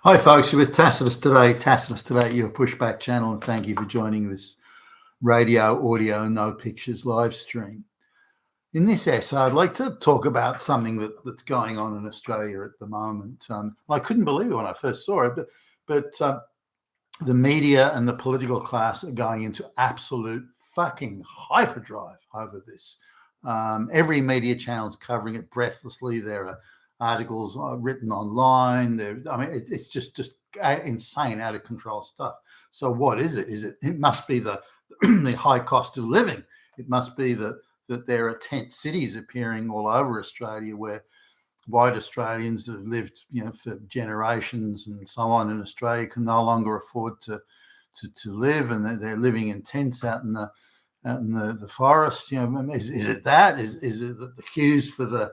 Hi, folks. You're with Tacitus today. Tacitus today, your pushback channel, and thank you for joining this radio, audio, no pictures live stream. In this essay, I'd like to talk about something that's going on in Australia at the moment. I couldn't believe it when I first saw it, but the media and the political class are going into absolute fucking hyperdrive over this. Every media channel is covering it breathlessly. There are articles written online. It's just insane, out of control stuff. So what is it? It must be the the high cost of living. It must be that there are tent cities appearing all over Australia where white Australians that have lived, for generations and so on in Australia can no longer afford to live, and they're living in tents out in the forest. Is it that? Is it the queues for the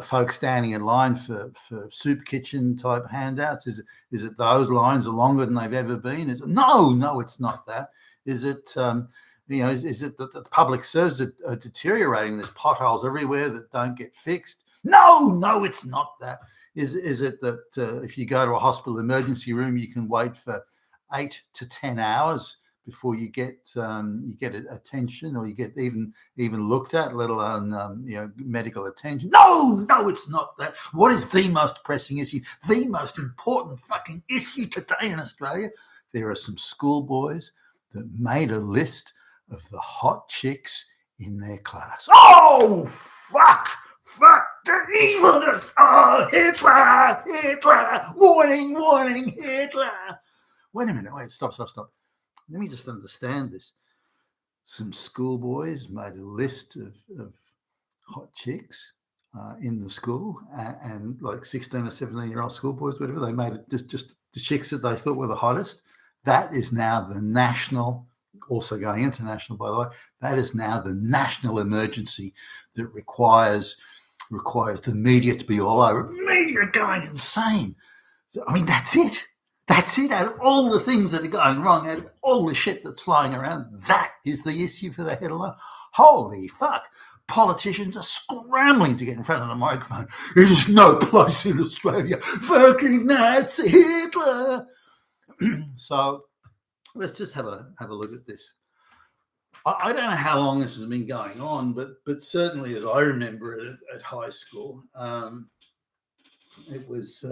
folks standing in line for soup kitchen type handouts? Is it those lines are longer than they've ever been? No, it's not that. Is it is it that the public services are deteriorating? There's potholes everywhere that don't get fixed. No, it's not that. Is it that if you go to a hospital emergency room, you can wait for 8 to 10 hours before you get attention, or you get even looked at, let alone medical attention? No, it's not that. What is the most pressing issue? The most important fucking issue today in Australia? There are some schoolboys that made a list of the hot chicks in their class. Oh, fuck the evilness. Oh, Hitler, warning, Hitler. Wait a minute, stop. Let me just understand this. Some schoolboys made a list of hot chicks in the school, and like 16 or 17-year-old schoolboys, whatever, they made it just the chicks that they thought were the hottest. That is now the national, also going international, by the way, that is now the national emergency that requires the media to be all over. Media going insane. I mean, that's it. Out of all the things that are going wrong, out of all the shit that's flying around, that is the issue for the headline. Holy fuck. Politicians are scrambling to get in front of the microphone. There's no place in Australia. Fucking Nazi Hitler. So let's just have a look at this. I don't know how long this has been going on, but certainly as I remember it at high school, it was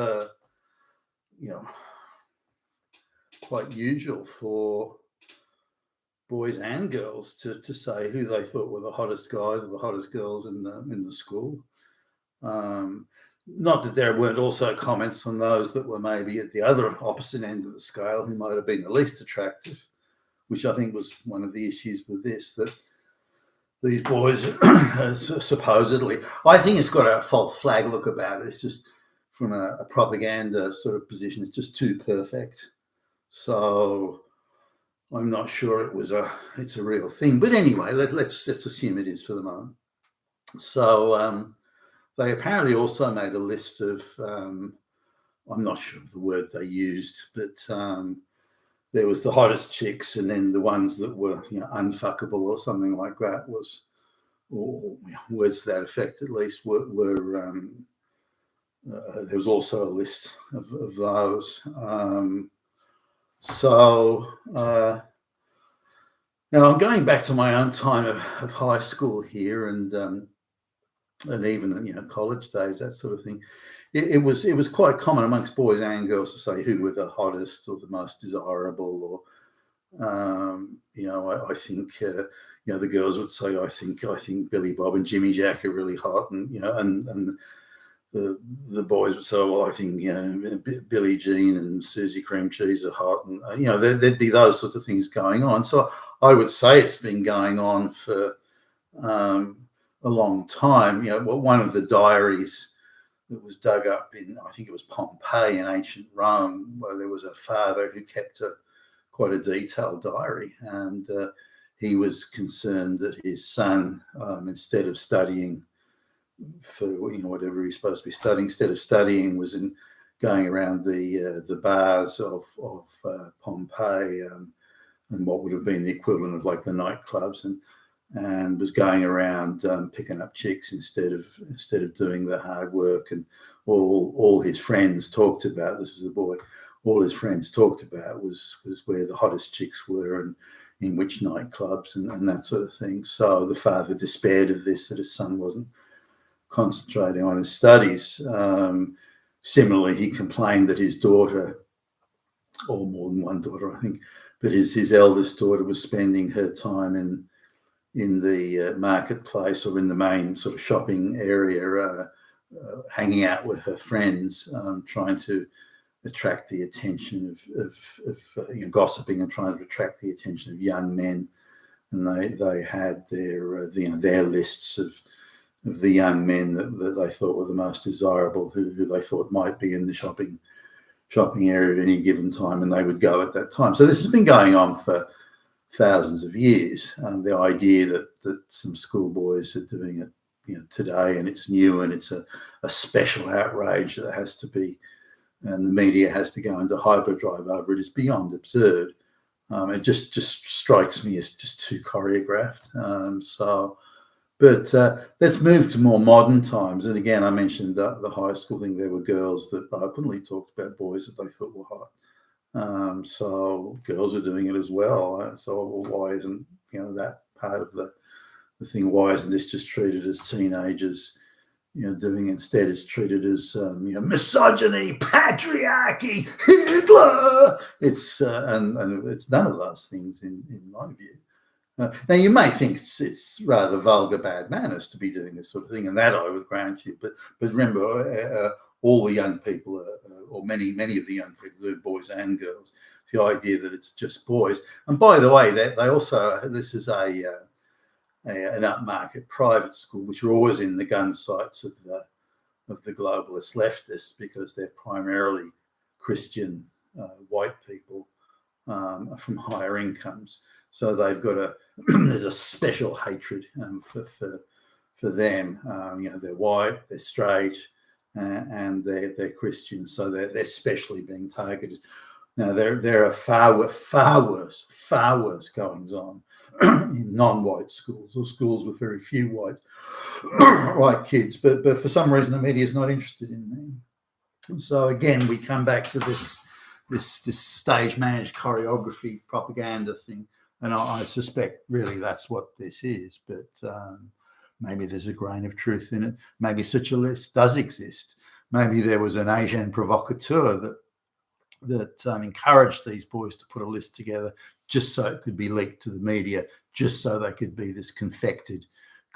quite usual for boys and girls to say who they thought were the hottest guys or the hottest girls in the school. Not that there weren't also comments on those that were maybe at the other opposite end of the scale, who might have been the least attractive, which I think was one of the issues with this, that these boys supposedly, I think it's got a false flag look about it. It's just from a propaganda sort of position, it's just too perfect. So I'm not sure it's a real thing. But anyway, let's assume it is for the moment. So they apparently also made a list of, I'm not sure of the word they used, but there was the hottest chicks, and then the ones that were unfuckable or something like that, or words to that effect at least, were there was also a list of those. So now I'm going back to my own time of high school here, and even college days, that sort of thing. It was quite common amongst boys and girls to say who were the hottest or the most desirable, or I think the girls would say I think Billy Bob and Jimmy Jack are really hot, and and the boys would say, well, I think Billie Jean and Susie Cream Cheese are hot, and there'd be those sorts of things going on. So I would say it's been going on for a long time. One of the diaries that was dug up in, I think it was Pompeii in ancient Rome, where there was a father who kept quite a detailed diary, and he was concerned that his son, instead of studying for whatever he's supposed to be studying, instead of studying, was going around the bars of Pompeii, and what would have been the equivalent of like the nightclubs, and and was going around picking up chicks instead of doing the hard work. And all his friends talked about, this is the boy, all his friends talked about was where the hottest chicks were and in which nightclubs and that sort of thing. So the father despaired of this, that his son wasn't concentrating on his studies. Similarly, he complained that his daughter, or more than one daughter, I think, but his eldest daughter was spending her time in the marketplace or in the main sort of shopping area, hanging out with her friends, trying to attract the attention of gossiping and trying to attract the attention of young men. And they had their lists of the young men that they thought were the most desirable, who they thought might be in the shopping area at any given time, and they would go at that time. So this has been going on for thousands of years. The idea that some schoolboys are doing it, today, and it's new and it's a special outrage that has to be, and the media has to go into hyperdrive over it, is beyond absurd. It just strikes me as just too choreographed. But let's move to more modern times. And again, I mentioned the high school thing. There were girls that openly talked about boys that they thought were hot. So girls are doing it as well. So why isn't that part of the thing? Why isn't this just treated as teenagers? Doing, instead it's treated as misogyny, patriarchy, Hitler. It's and it's none of those things in my view. Now you may think it's rather vulgar, bad manners to be doing this sort of thing, and that I would grant you. But remember, all the young people, or many of the young people, boys and girls, it's the idea that it's just boys. And by the way, they also, this is an upmarket private school, which are always in the gun sights of the globalist leftists, because they're primarily Christian white people from higher incomes. So they've got there's a special hatred for them. They're white, they're straight, and they're Christian, so they're specially being targeted. Now there are far worse goings on in non-white schools, or schools with very few white kids, but for some reason the media is not interested in them. And so again, we come back to this stage managed choreography propaganda thing, and I suspect really that's what this is. But maybe there's a grain of truth in it. Maybe such a list does exist. Maybe there was an Asian provocateur that encouraged these boys to put a list together just so it could be leaked to the media, just so they could be this confected,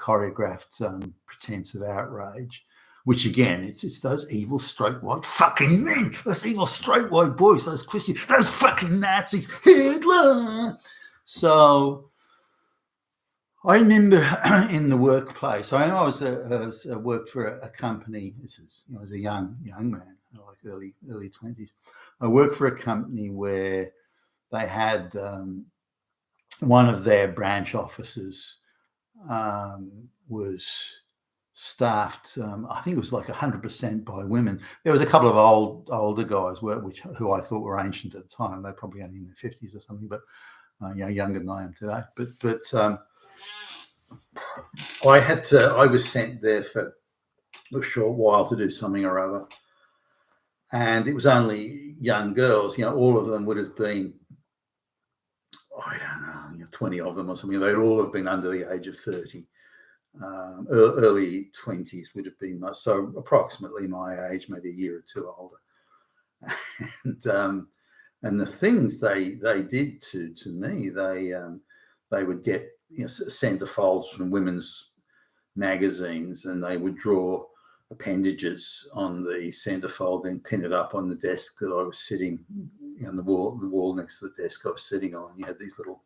choreographed pretense of outrage, which again, it's those evil straight white fucking men, those evil straight white boys, those Christians, those fucking Nazis, Hitler. So I remember in the workplace, I worked for a company. This is, as a young man, like early 20s. I worked for a company where they had one of their branch offices was staffed. I think it was like 100% by women. There was a couple of older guys who I thought were ancient at the time. They're probably only in their 50s or something, but younger than I am today. But I was sent there for a short while to do something or other, and it was only young girls. All of them would have been, I don't know, 20 of them or something. They'd all have been under the age of 30. Early 20s would have been so approximately my age, maybe a year or two older. And the things they did to me, they would get centerfolds from women's magazines, and they would draw appendages on the centerfold, then pin it up on the desk that I was sitting on the wall next to the desk I was sitting on. You had these little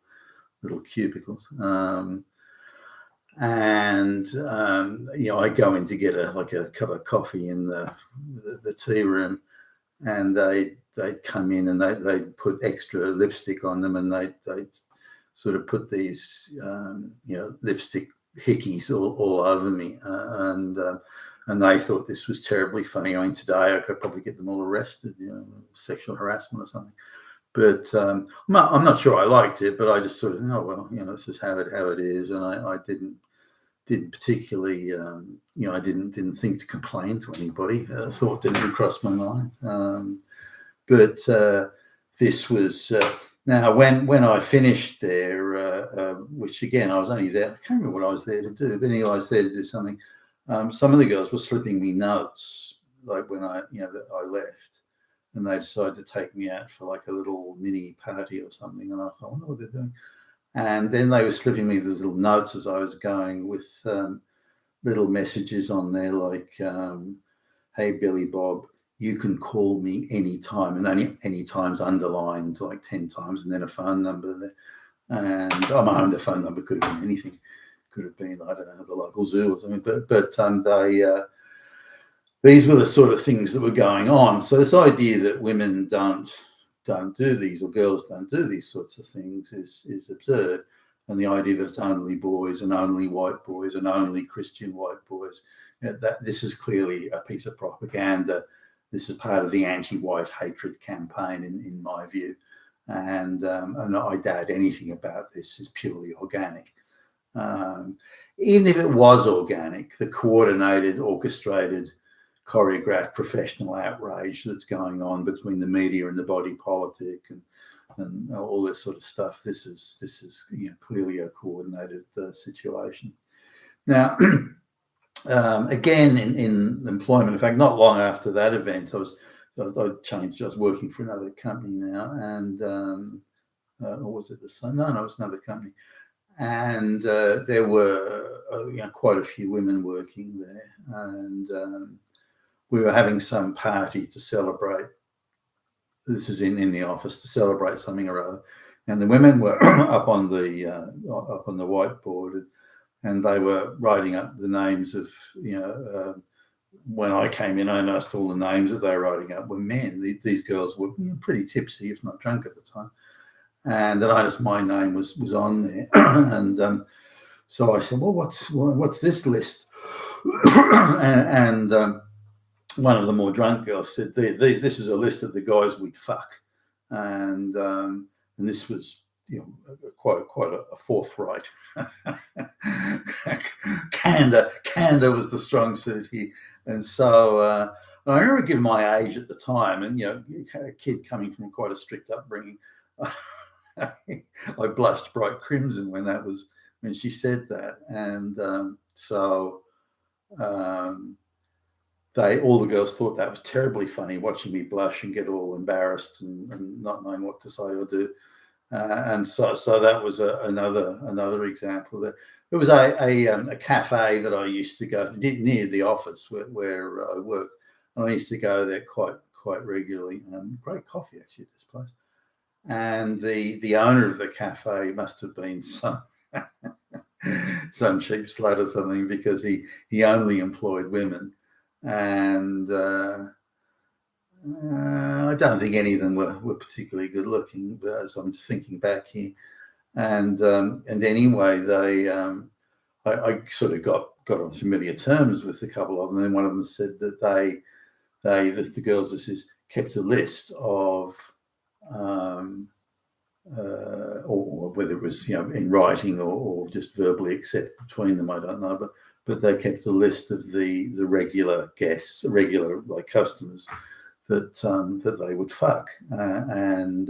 cubicles. I'd go in to get a cup of coffee in the tea room, and they'd come in and they'd put extra lipstick on them, and they'd sort of put these lipstick hickeys all over me, and they thought this was terribly funny. I mean, today I could probably get them all arrested, sexual harassment or something. But I'm not sure I liked it, but I just sort of, oh well, this is how it is, and I didn't particularly, I didn't think to complain to anybody. Thought didn't cross my mind. But this was now when I finished there, which again I was only there. I can't remember what I was there to do, but anyway, I was there to do something. Some of the girls were slipping me notes, like when that I left, and they decided to take me out for like a little mini party or something. And I thought, I wonder what they're doing. And then they were slipping me these little notes as I was going with little messages on there like, hey, Billy Bob, you can call me anytime. And any time's underlined like 10 times, and then a phone number there. And the phone number could have been anything. Could have been, I don't know, the local zoo or something. But these were the sort of things that were going on. So this idea that women don't do these, or girls don't do these sorts of things, is absurd. And the idea that it's only boys and only white boys and only Christian white boys, that this is clearly a piece of propaganda. This is part of the anti-white hatred campaign, in my view. And I doubt anything about this is purely organic. Even if it was organic, the coordinated, orchestrated, choreographed professional outrage that's going on between the media and the body politic and all this sort of stuff. This is clearly a coordinated situation. Now, again, in employment, in fact, not long after that event, I was working for another company now, and or was it the same? No, it was another company. And there were quite a few women working there, and we were having some party to celebrate. This is in the office, to celebrate something or other, and the women were up on the whiteboard, and they were writing up the names of when I came in, I noticed all the names that they were writing up were men. These girls were pretty tipsy, if not drunk at the time. And then I noticed my name was on there, and so I said, "Well, what's this list?" and one of the more drunk girls said, "This is a list of the guys we'd fuck," and this was quite a forthright candor was the strong suit here, and so I remember giving my age at the time, and a kid coming from quite a strict upbringing. I blushed bright crimson when she said that, and so all the girls thought that was terribly funny, watching me blush and get all embarrassed and not knowing what to say or do, and so that was another example. There was a cafe that I used to go to near the office where I worked, and I used to go there quite regularly. Great coffee actually at this place. And the owner of the cafe must have been some cheap slut or something, because he only employed women, and I don't think any of them were particularly good looking. But as I'm thinking back here, and anyway, I sort of got on familiar terms with a couple of them. And one of them said that the girls, kept a list of. Or whether it was in writing or just verbally accepted between them, I don't know, but they kept a list of the regular guests, regular like customers that they would fuck, and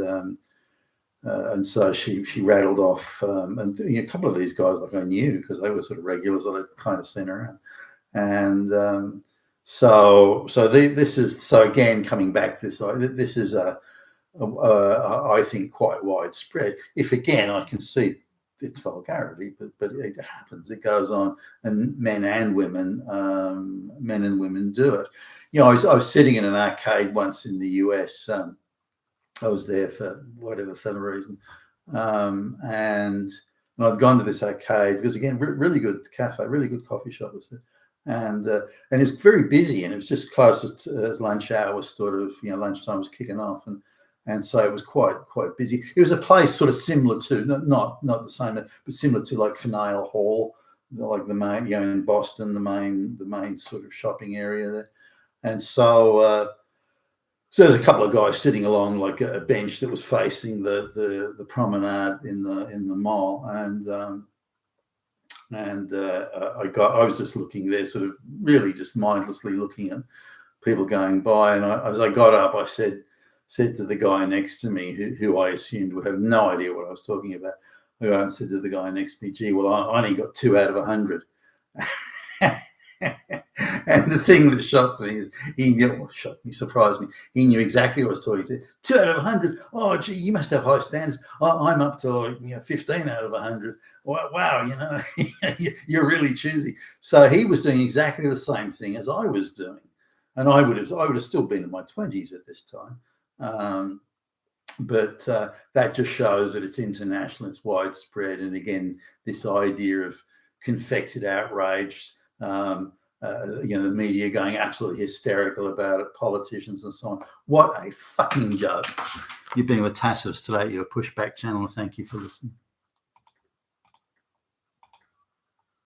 so she rattled off, and a couple of these guys like I knew because they were sort of regulars that I'd kind of seen around, and so this is again coming back to this is I think quite widespread. If again, I can see its vulgarity, but it happens. It goes on, and men and women do it. I was sitting in an arcade once in the US. I was there for whatever some reason, and I'd gone to this arcade because again, really good cafe, really good coffee shop was there. And it was very busy, and it was just closest as lunch hour was sort of lunchtime was kicking off, and so it was quite busy. It was a place sort of similar to not the same, but similar to like Faneuil Hall, like the main in Boston, the main sort of shopping area there. And so So there's a couple of guys sitting along like a bench that was facing the promenade in the mall, and I was just looking there, sort of really just mindlessly looking at people going by. And as I got up, I said to the guy next to me, who I assumed would have no idea what I was talking about. I got up and said to the guy next to me, "Gee, well, I only got 2 out of 100." And the thing that shocked me is surprised me. He knew exactly what I was talking. He said, 2 out of 100. Oh, gee, you must have high standards. I'm up to 15 out of 100. Wow, you're really choosy. So he was doing exactly the same thing as I was doing, and I would have still been in my 20s at this time. But that just shows that it's international, it's widespread, and again, this idea of confected outrage. The media going absolutely hysterical about it, politicians and so on. What a fucking joke. You've been with Tassivs today, your pushback channel. Thank you for listening.